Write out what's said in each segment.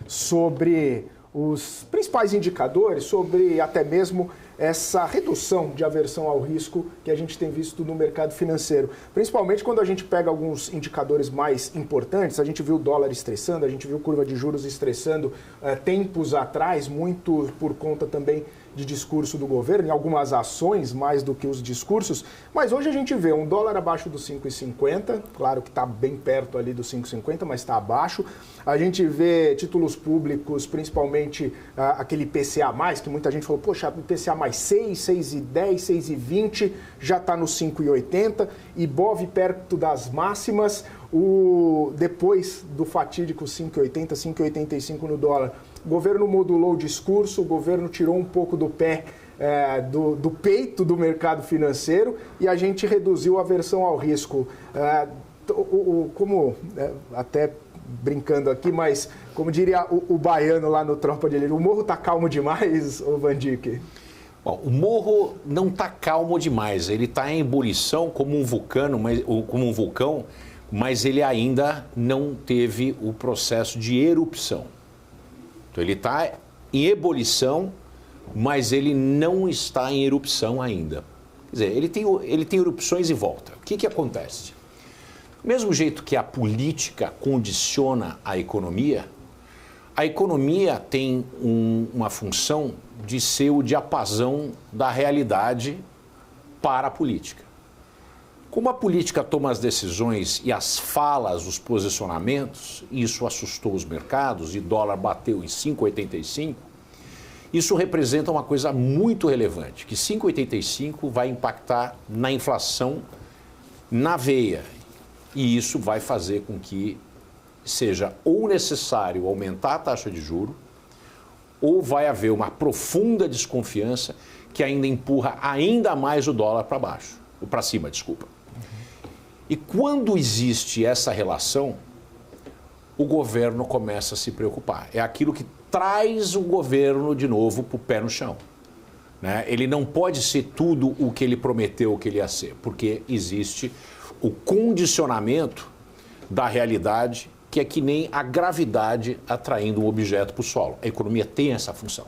sobre os principais indicadores, sobre até mesmo essa redução de aversão ao risco que a gente tem visto no mercado financeiro. Principalmente quando a gente pega alguns indicadores mais importantes, a gente viu o dólar estressando, a gente viu curva de juros estressando tempos atrás, muito por conta também de discurso do governo, em algumas ações mais do que os discursos, mas hoje a gente vê um dólar abaixo dos 5,50, claro que está bem perto ali dos 5,50, mas está abaixo. A gente vê títulos públicos, principalmente aquele IPCA+, que muita gente falou, poxa, IPCA mais 6, 6,10, 6,20, já está no 5,80, Ibov perto das máximas, depois do fatídico 5,80, 5,85 no dólar. O governo modulou o discurso, o governo tirou um pouco do pé, do peito do mercado financeiro e a gente reduziu a aversão ao risco. Até brincando aqui, mas como diria o baiano lá no Tropa de Elite, o morro está calmo demais, ô Van Dijk? Bom, o morro não está calmo demais, ele está em ebulição como um vulcão, mas ele ainda não teve o processo de erupção. Então ele está em ebulição, mas ele não está em erupção ainda. Quer dizer, ele tem erupções e volta. O que acontece? Do mesmo jeito que a política condiciona a economia tem uma função de ser o diapasão da realidade para a política. Como a política toma as decisões e as falas, os posicionamentos, isso assustou os mercados e dólar bateu em 5,85, isso representa uma coisa muito relevante, que 5,85 vai impactar na inflação na veia. E isso vai fazer com que seja ou necessário aumentar a taxa de juros, ou vai haver uma profunda desconfiança que ainda empurra ainda mais o dólar para cima, desculpa. E quando existe essa relação, o governo começa a se preocupar. É aquilo que traz o governo de novo para o pé no chão. Né? Ele não pode ser tudo o que ele prometeu que ele ia ser, porque existe o condicionamento da realidade, que é que nem a gravidade atraindo um objeto para o solo. A economia tem essa função.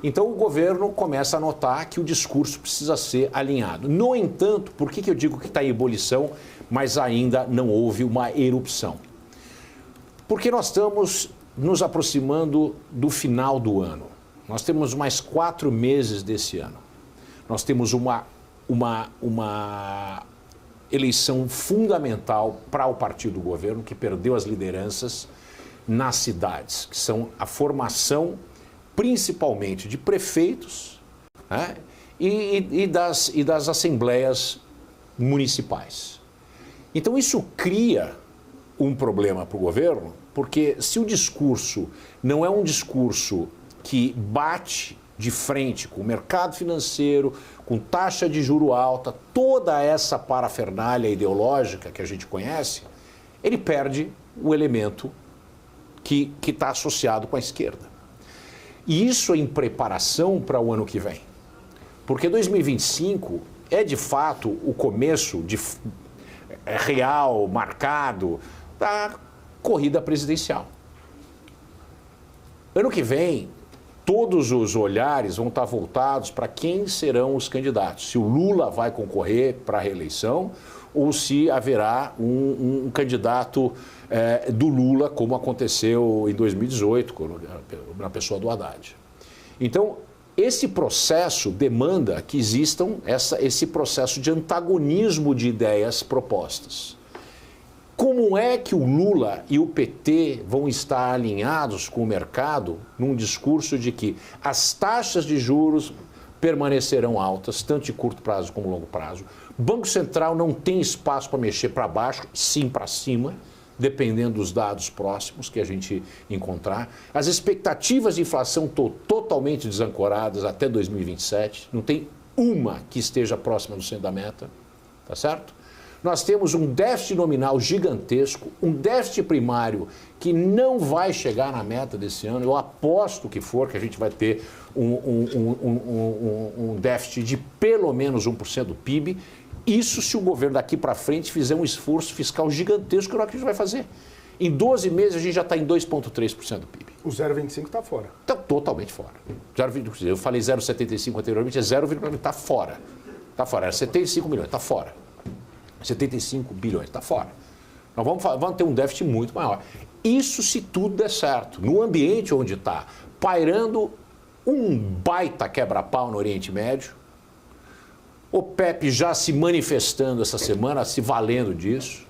Então o governo começa a notar que o discurso precisa ser alinhado. No entanto, por que eu digo que está em ebulição, mas ainda não houve uma erupção? Porque nós estamos nos aproximando do final do ano. Nós temos mais 4 meses desse ano. Nós temos uma eleição fundamental para o partido do governo, que perdeu as lideranças nas cidades, que são a formação principalmente de prefeitos, né, e das assembleias municipais. Então isso cria um problema para o governo, porque se o discurso não é um discurso que bate de frente com o mercado financeiro, com taxa de juro alta, toda essa parafernália ideológica que a gente conhece, ele perde o elemento que está associado com a esquerda. E isso é em preparação para o ano que vem. Porque 2025 é, de fato, o começo real, marcado, da corrida presidencial. Ano que vem, todos os olhares vão estar voltados para quem serão os candidatos. Se o Lula vai concorrer para a reeleição ou se haverá um candidato do Lula, como aconteceu em 2018, na pessoa do Haddad. Então, esse processo demanda que existam esse processo de antagonismo de ideias propostas. Como é que o Lula e o PT vão estar alinhados com o mercado num discurso de que as taxas de juros permanecerão altas, tanto de curto prazo como longo prazo? O Banco Central não tem espaço para mexer para baixo, sim para cima, dependendo dos dados próximos que a gente encontrar. As expectativas de inflação estão totalmente desancoradas até 2027, não tem uma que esteja próxima do centro da meta, tá certo? Nós temos um déficit nominal gigantesco, um déficit primário que não vai chegar na meta desse ano. Eu aposto que a gente vai ter um déficit de pelo menos 1% do PIB. Isso se o governo daqui para frente fizer um esforço fiscal gigantesco, que é o que a gente vai fazer. Em 12 meses a gente já está em 2,3% do PIB. O 0,25 está fora. Está totalmente fora. Eu falei 0,75 anteriormente, é 0,9, está fora. Está fora, era 75 milhões, está fora. 75 bilhões, está fora. Nós vamos ter um déficit muito maior. Isso se tudo der certo. No ambiente onde está pairando um baita quebra-pau no Oriente Médio, o Pepe já se manifestando essa semana, se valendo disso.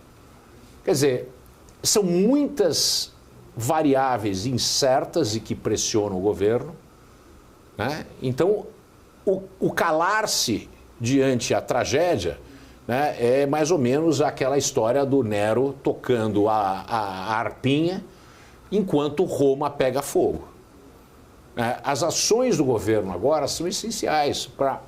Quer dizer, são muitas variáveis incertas e que pressionam o governo, né? Então, o calar-se diante a tragédia, né, é mais ou menos aquela história do Nero tocando a arpinha enquanto Roma pega fogo. As ações do governo agora são essenciais para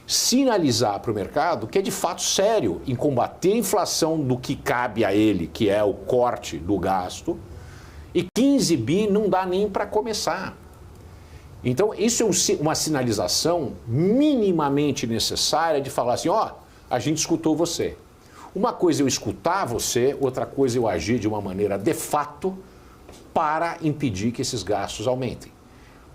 sinalizar para o mercado que é de fato sério em combater a inflação do que cabe a ele, que é o corte do gasto, e 15 bi não dá nem para começar. Então, isso é uma sinalização minimamente necessária de falar assim, ó, a gente escutou você. Uma coisa é eu escutar você, outra coisa é eu agir de uma maneira de fato para impedir que esses gastos aumentem.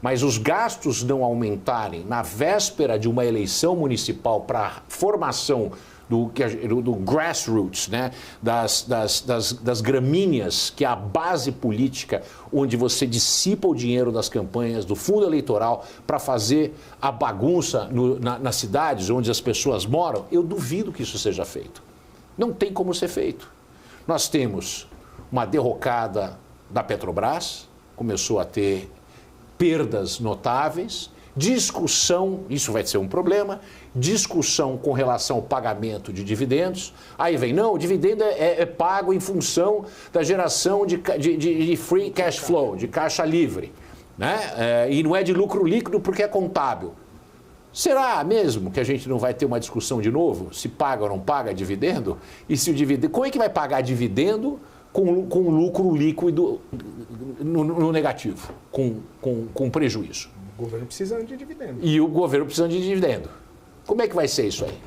Mas os gastos não aumentarem na véspera de uma eleição municipal para formação do grassroots, né? das gramíneas, que é a base política onde você dissipa o dinheiro das campanhas, do fundo eleitoral, para fazer a bagunça nas cidades onde as pessoas moram, eu duvido que isso seja feito. Não tem como ser feito. Nós temos uma derrocada da Petrobras, começou a ter perdas notáveis, discussão, isso vai ser um problema, discussão com relação ao pagamento de dividendos. Aí vem, não, o dividendo é pago em função da geração de free cash flow, de caixa livre, né? E não é de lucro líquido porque é contábil. Será mesmo que a gente não vai ter uma discussão de novo? Se paga ou não paga dividendo? E se o dividendo, como é que vai pagar dividendo com lucro líquido no negativo, com prejuízo? O governo precisando de dividendo. E o governo precisando de dividendo. Como é que vai ser isso aí?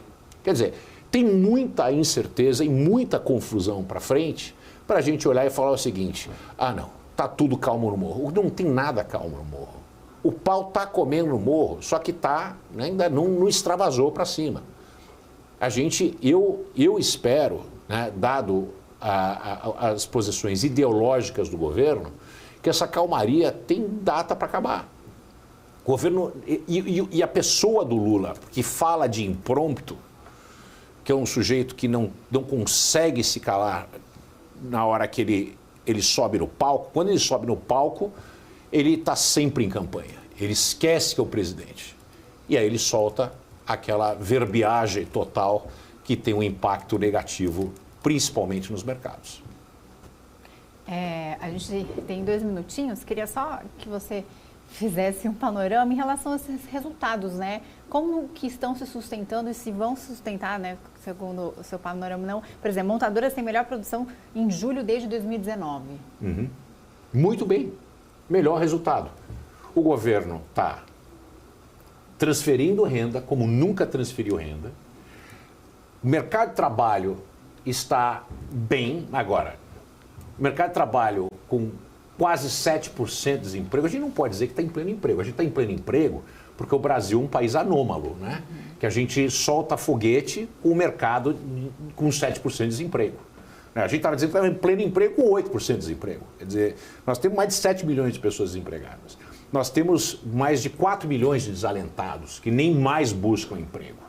Quer dizer, tem muita incerteza e muita confusão para frente para a gente olhar e falar o seguinte, não, tá tudo calmo no morro. Não tem nada calmo no morro. O pau tá comendo no morro, só que tá, né, ainda não extravasou para cima. Eu espero, né, dado as posições ideológicas do governo, que essa calmaria tem data para acabar. O governo e a pessoa do Lula, que fala de impromptu, que é um sujeito que não consegue se calar na hora que ele sobe no palco. Quando ele sobe no palco, ele está sempre em campanha. Ele esquece que é o presidente. E aí ele solta aquela verbiagem total que tem um impacto negativo, principalmente nos mercados. A gente tem 2 minutinhos. Queria só que você fizesse um panorama em relação a esses resultados, né? Como que estão se sustentando e se vão se sustentar, né? Segundo o seu panorama, não. Por exemplo, montadoras têm melhor produção em julho desde 2019. Uhum. Muito bem. Melhor resultado. O governo está transferindo renda como nunca transferiu renda. O mercado de trabalho está bem agora. O mercado de trabalho com quase 7% de desemprego, a gente não pode dizer que está em pleno emprego. A gente está em pleno emprego porque o Brasil é um país anômalo, né? Que a gente solta foguete com o mercado com 7% de desemprego. A gente estava dizendo que estava em pleno emprego com 8% de desemprego. Quer dizer, nós temos mais de 7 milhões de pessoas desempregadas. Nós temos mais de 4 milhões de desalentados que nem mais buscam emprego.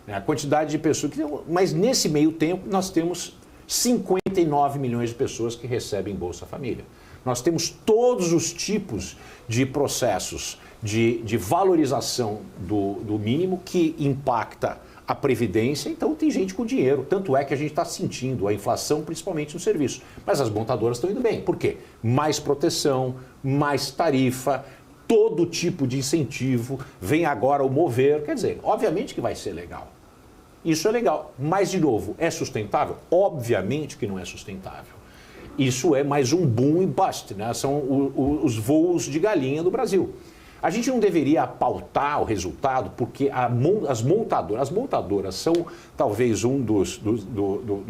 A quantidade de pessoas que... Mas nesse meio tempo nós temos 59 milhões de pessoas que recebem Bolsa Família. Nós temos todos os tipos de processos de valorização do mínimo que impacta a Previdência, então tem gente com dinheiro. Tanto é que a gente está sentindo a inflação, principalmente no serviço. Mas as montadoras estão indo bem. Por quê? Mais proteção, mais tarifa, todo tipo de incentivo. Vem agora o Mover. Quer dizer, obviamente que vai ser legal. Isso é legal. Mas, de novo, é sustentável? Obviamente que não é sustentável. Isso é mais um boom e bust, né? São os voos de galinha do Brasil. A gente não deveria pautar o resultado porque as montadoras são talvez um dos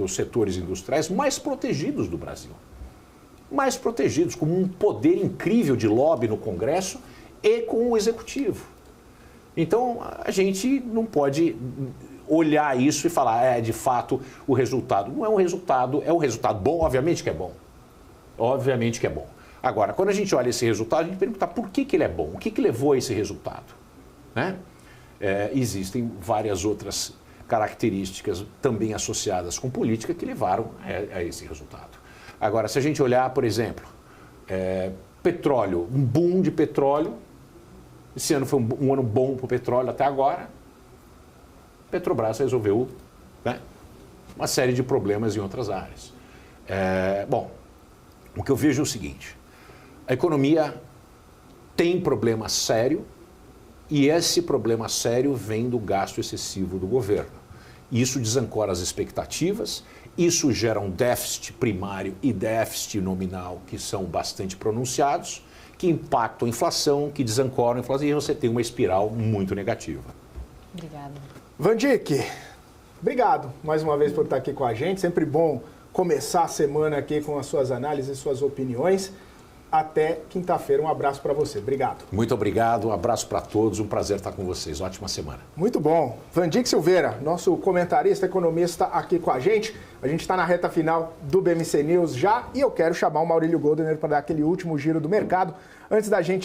setores industriais mais protegidos do Brasil. mais protegidos, com um poder incrível de lobby no Congresso e com o Executivo. Então, a gente não pode olhar isso e falar, de fato, o resultado. Não é um resultado bom, obviamente que é bom. Obviamente que é bom. Agora, quando a gente olha esse resultado, a gente pergunta por que ele é bom, o que levou a esse resultado, né? Existem várias outras características também associadas com política que levaram a esse resultado. Agora, se a gente olhar, por exemplo, petróleo, um boom de petróleo, esse ano foi um ano bom para o petróleo até agora, Petrobras resolveu, né, uma série de problemas em outras áreas. Bom, o que eu vejo é o seguinte, a economia tem problema sério e esse problema sério vem do gasto excessivo do governo. Isso desancora as expectativas, isso gera um déficit primário e déficit nominal que são bastante pronunciados, que impactam a inflação, que desancoram a inflação e você tem uma espiral muito negativa. Obrigada. Vandick, obrigado mais uma vez por estar aqui com a gente. Sempre bom começar a semana aqui com as suas análises, suas opiniões. Até quinta-feira. Um abraço para você. Obrigado. Muito obrigado. Um abraço para todos. Um prazer estar com vocês. Ótima semana. Muito bom. Vandick Silveira, nosso comentarista, economista aqui com a gente. A gente está na reta final do BMC News já e eu quero chamar o Maurílio Goldener para dar aquele último giro do mercado antes da gente